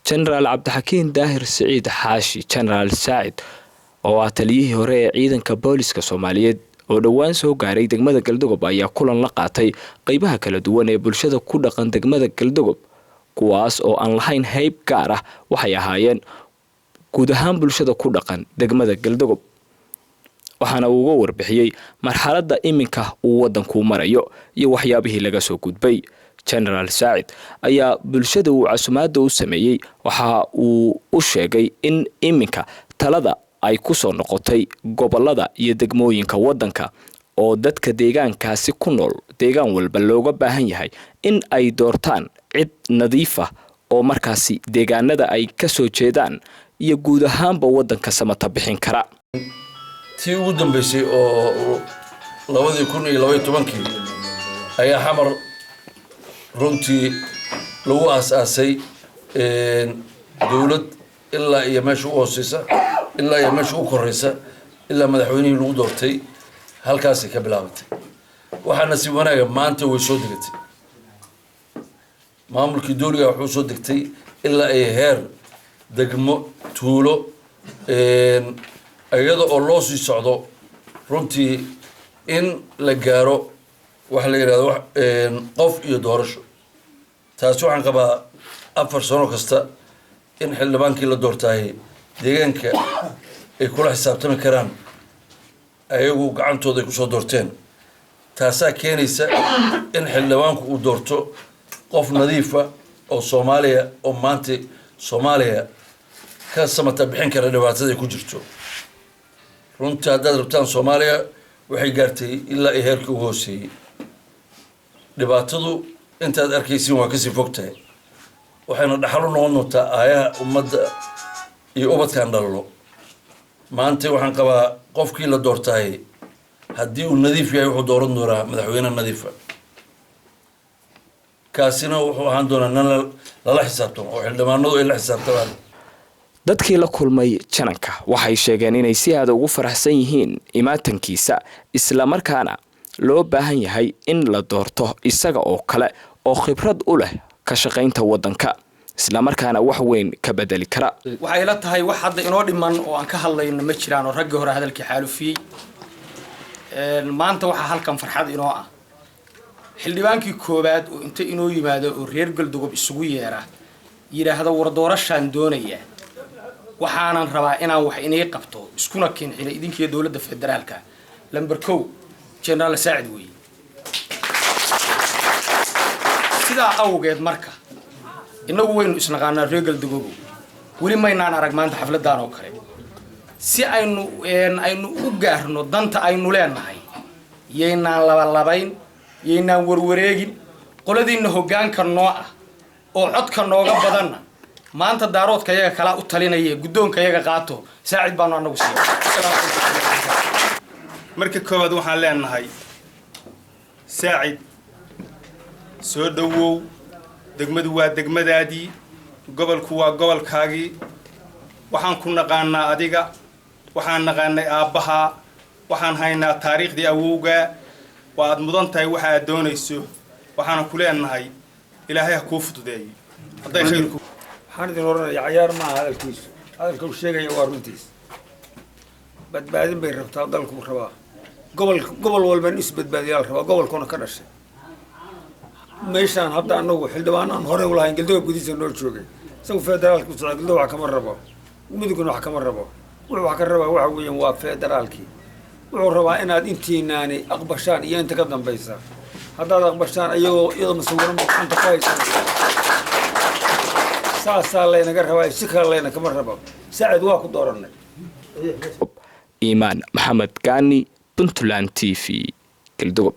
General Cabdixakiin Daahir Siciid Xaashi General Saacid oo taliyihii hore ee ciidanka booliska Soomaaliyeed oo dhawaan soo gaaray degmada Galdogob ayaa kulan la qaatay qaybaha kala duwan ee bulshada ku dhaqan degmada Galdogob kuwaas oo aan lahayn hayb gaar ah waxay ahaayeen guud ahaan bulshada ku dhaqan degmada Galdogob waxaana uu uga warbixiyay marxaladda iminka uu wadanku marayo iyo waxyaabihii laga soo gudbay General Saacid ayaa bulshada uu casumaada u sameeyay waxa uu u sheegay in iminka talada ay ku soo noqotay gobolada iyo degmooyinka wadanka oo dadka deegaankaasi ku nool deegaan walba looga baahan yahay in ay doortaan cid nadiif ah oo markaasi deegaanada ay ka soo jeedaan iyo guud ahaanba wadanka samata bixin kara tii ugu dambeysay oo 2012 ayaa xamar runtii lagu aasaasay dawlad ilaa iyo meesha u hooseysa ilaa iyo meesha u koreysa ilaa madaxweynihii lagu doortay halkaas ka bilaabatay waxaana si wanaag maanta way soo degtay maamulkii dawliga wuxuu soo degtay ilaa ay heer degmo tuulo ayada oo loo sii socdo runtii in la gaaro wax la yiraahdo qof iyo doorasho taas waxaan qabaa 4 sano kasta in xildhibaankii la doortay deegaanka ay kula xisaabtami karaan ayagu gacantooda ku soo doorteen taasa keenaysa in xildhibaanku uu doorto qof nadiif ah oo Soomaaliya oo maanta Soomaaliya ka samata bixin kara dhibaatada ku jirto runtii hadda rabtaan Soomaaliya waxay gaartay ilaa ay heerkii ugu hooseeyay dhibaatadu intaad arkaysiin waa kasii fogtahay waxayna dhaxal u noqon doontaa aayaha ummadda iyo ubadkan dhallo maanta waxaan qabaa qofkii la doortay haddii uu nadiif yahay wuxuu dooran doonaa madaxweyne nadiif ah kaasina wuxuu ahaan doonaa lala xisaabtamo oo xildhibaanadu ay la xisaabtamaan dadkii la kulmay jananka waxay sheegeen inay si aad ugu faraxsan yihiin imaatankiisa isla markaana loo baahan yahay in la doorto isaga oo kale oo khibrad u leh ka shaqaynta wadanka isla markaana wax weyn ka bedeli kara waxay la tahay wax hadda inoo dhiman oo aan ka hadlayno ma jiraan oo ragga hore hadalkii xaalufiyay maanta waxa halkan farxad inoo ah xildhibaankii koobaad oo inta inoo yimaado oo reer Galdogob isugu yeera yiraahdo war doorashaan doonaya waxaanan rabaa inaan wax inay qabto iskuna keenxilay idinkii dawladda federaalka lambar 1 General Saacid wey sida awgeed marka inagu waynu isnaqaanaa reer Galdogob wali maynaan arag maanta xafladaan oo kale si aynu u gaarno danta aynu leenahay yeynaan labayn yeynaan warwareegin qoladiina hoggaanka noo ah oo codka nooga badanna maanta daaroodka iyaga kala u talinaya gudoonka iyaga qaato Saacid baan anagu marka koowaad waxaan leenahay Saacid soo dhawow degmadu waa degmadaadii gobolku waa gobolkaagii waxaan ku naqaanaa adiga waxaan naqaanay aabbaha waxaan haynaa taariikhdii awowga waad mudan tahay waxa aad doonayso waxaan ku leenahay ilaahay ha kuu fududeeyo haday khayrku waxaan idin oranayaa ciyaar ma hadalkiisu hadalka uu sheegaya waa runtiis badbaadin bay rabtaa dalku rabaa gobol walba is badbaadiyaa rabaa gobolkuna ka dhashay meeshaan hadda anagu xildhibaan hore u lahayn Galdogob gudihiisa noo joogay isagu federaalku socod Galdogob wax kama rabo miduguna wax kama rabo wuxuu wax ka rabaa waxa weeyaan waa federaalkii wuxuu rabaa inaad intiinaani aqbashaan iyo inta ka dambaysa haddaad aqbashaan iyadoo masawiro inta ka haysan saasa leenaga rabaa si kale leena kama rabo Saacid waa ku dooranay Iman Maxamed Gani Puntland TV Galdogob